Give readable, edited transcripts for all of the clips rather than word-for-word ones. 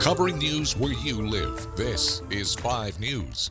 Covering news where you live. This is 5 News.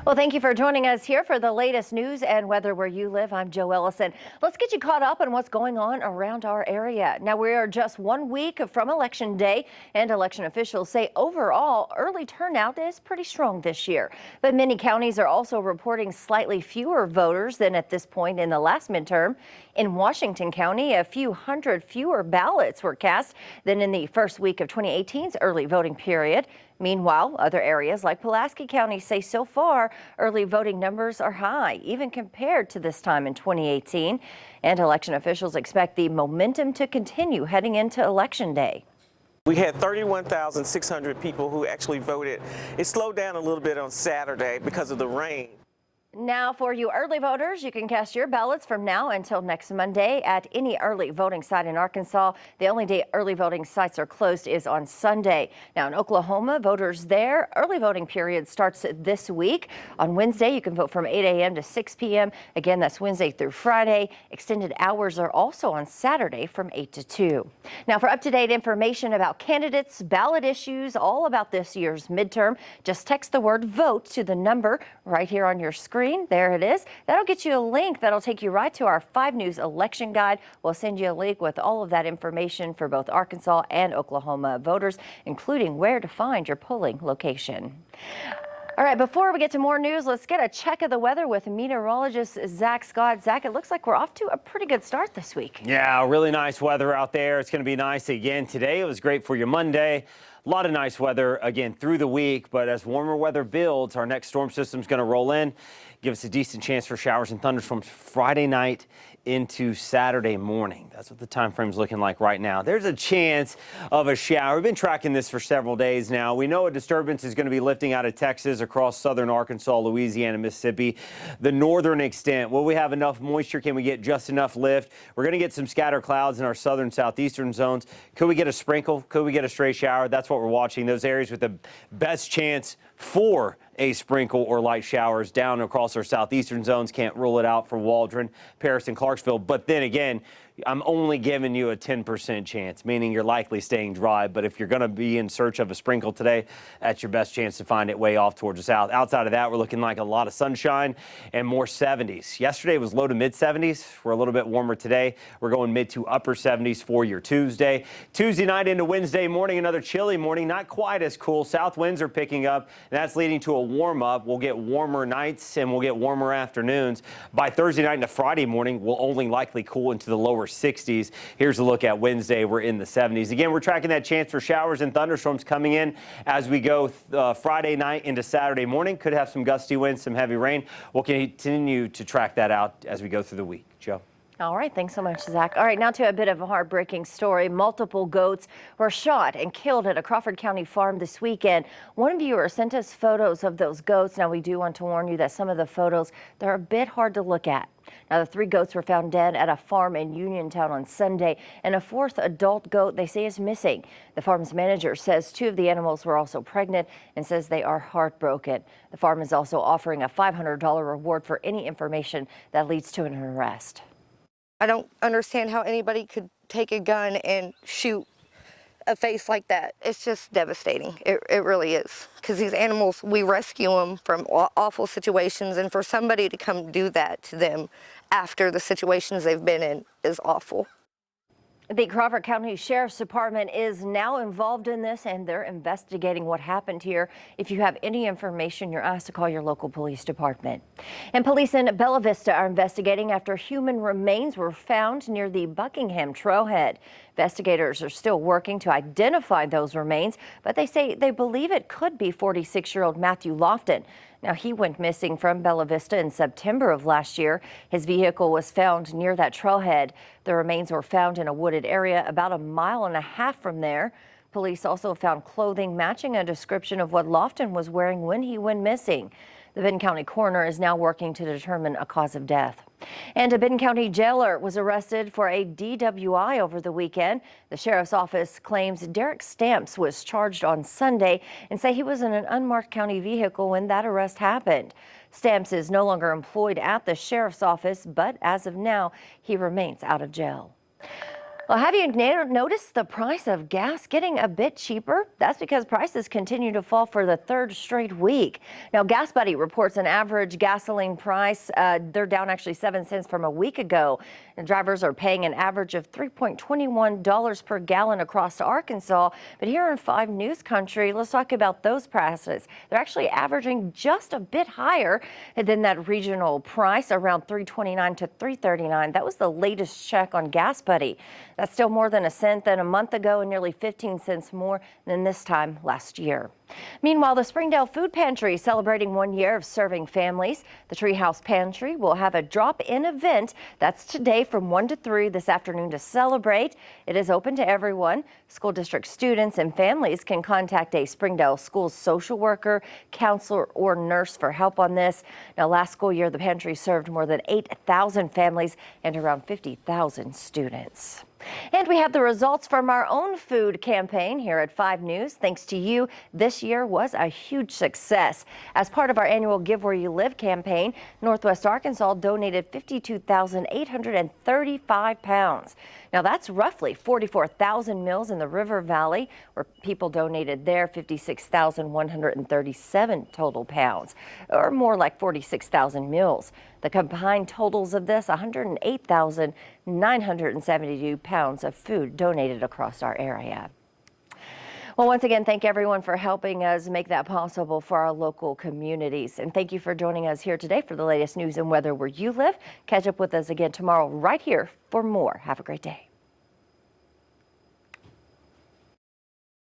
Well, thank you for joining us here for the latest news and weather where you live. I'm Joe Ellison. Let's get you caught up on what's going on around our area. Now, we are just 1 week from Election Day, and election officials say overall early turnout is pretty strong this year. But many counties are also reporting slightly fewer voters than at this point in the last midterm. In Washington County, a few hundred fewer ballots were cast than in the first week of 2018's early voting period. Meanwhile, other areas like Pulaski County say so far early voting numbers are high, even compared to this time in 2018. And election officials expect the momentum to continue heading into Election Day. We had 31,600 people who actually voted. It slowed down a little bit on Saturday because of the rain. Now, for you early voters, you can cast your ballots from now until next Monday at any early voting site in Arkansas. The only day early voting sites are closed is on Sunday. Now, in Oklahoma, voters there, early voting period starts this week. On Wednesday, you can vote from 8 a.m. to 6 p.m. Again, that's Wednesday through Friday. Extended hours are also on Saturday from 8 to 2. Now, for up-to-date information about candidates, ballot issues, all about this year's midterm, just text the word VOTE to the number right here on your screen. There it is. That'll get you a link that'll take you right to our 5 News election guide. We'll send you a link with all of that information for both Arkansas and Oklahoma voters, including where to find your polling location. All right, before we get to more news, let's get a check of the weather with meteorologist Zach Scott. Zach, it looks like we're off to a pretty good start this week. Yeah, really nice weather out there. It's going to be nice again today. It was great for your Monday. A lot of nice weather again through the week, but as warmer weather builds, our next storm system is going to roll in, give us a decent chance for showers and thunderstorms Friday night into Saturday morning. That's what the time frame is looking like right now. There's a chance of a shower. We've been tracking this for several days now. We know a disturbance is going to be lifting out of Texas across southern Arkansas, Louisiana, Mississippi. The northern extent, will we have enough moisture? Can we get just enough lift? We're going to get some scattered clouds in our southern southeastern zones. Could we get a sprinkle? Could we get a stray shower? That's what we're watching. Those areas with the best chance for a sprinkle or light showers down across our southeastern zones. Can't rule it out for Waldron, Paris, and Clarksville. But then again, I'm only giving you a 10% chance, meaning you're likely staying dry. But if you're going to be in search of a sprinkle today, that's your best chance to find it way off towards the south. Outside of that, we're looking like a lot of sunshine and more 70s. Yesterday was low to mid 70s. We're a little bit warmer today. We're going mid to upper 70s for your Tuesday. Tuesday night into Wednesday morning, another chilly morning, not quite as cool. South winds are picking up, and that's leading to a warm up. We'll get warmer nights and we'll get warmer afternoons. By Thursday night into Friday morning, we'll only likely cool into the lower 60s. Here's a look at Wednesday. We're in the 70s. Again, we're tracking that chance for showers and thunderstorms coming in as we go Friday night into Saturday morning. Could have some gusty winds, some heavy rain. We'll continue to track that out as we go through the week. Joe. All right. Thanks so much, Zach. All right. Now to a bit of a heartbreaking story. Multiple goats were shot and killed at a Crawford County farm this weekend. One viewer sent us photos of those goats. Now, we do want to warn you that some of the photos, they're a bit hard to look at. Now, the 3 goats were found dead at a farm in Uniontown on Sunday, and a 4th adult goat they say is missing. The farm's manager says 2 of the animals were also pregnant and says they are heartbroken. The farm is also offering a $500 reward for any information that leads to an arrest. I don't understand how anybody could take a gun and shoot a face like that. It's just devastating. It really is. Because these animals, we rescue them from awful situations, and for somebody to come do that to them after the situations they've been in is awful. The Crawford County Sheriff's Department is now involved in this, and they're investigating what happened here. If you have any information, you're asked to call your local police department. And police in Bella Vista are investigating after human remains were found near the Buckingham Trailhead. Investigators are still working to identify those remains, but they say they believe it could be 46-year-old Matthew Lofton. Now, he went missing from Bella Vista in September of last year. His vehicle was found near that trailhead. The remains were found in a wooded area about 1.5 miles from there. Police also found clothing matching a description of what Lofton was wearing when he went missing. The Benton County coroner is now working to determine a cause of death. And a Benton County jailer was arrested for a DWI over the weekend. The sheriff's office claims Derek Stamps was charged on Sunday and say he was in an unmarked county vehicle when that arrest happened. Stamps is no longer employed at the sheriff's office, but as of now, he remains out of jail. Well, have you noticed the price of gas getting a bit cheaper? That's because prices continue to fall for the third straight week. Now, GasBuddy reports an average gasoline price. They're down actually 7 cents from a week ago. And drivers are paying an average of $3.21 per gallon across Arkansas. But here in 5 News Country, let's talk about those prices. They're actually averaging just a bit higher than that regional price, around $3.29 to $3.39. That was the latest check on GasBuddy. That's still more than a cent than a month ago and nearly 15 cents more than this time last year. Meanwhile, the Springdale Food Pantry is celebrating 1 year of serving families. The Treehouse Pantry will have a drop-in event. That's today from 1 to 3 this afternoon to celebrate. It is open to everyone. School district students and families can contact a Springdale school social worker, counselor, or nurse for help on this. Now, last school year, the pantry served more than 8,000 families and around 50,000 students. And we have the results from our own food campaign here at 5 News. Thanks to you, this year was a huge success. As part of our annual Give Where You Live campaign, Northwest Arkansas donated 52,835 pounds. Now that's roughly 44,000 meals in the River Valley, where people donated their 56,137 total pounds, or more like 46,000 meals. The combined totals of this, 108,972 pounds of food donated across our area. Well, once again, thank everyone for helping us make that possible for our local communities. And thank you for joining us here today for the latest news and weather where you live. Catch up with us again tomorrow right here for more. Have a great day.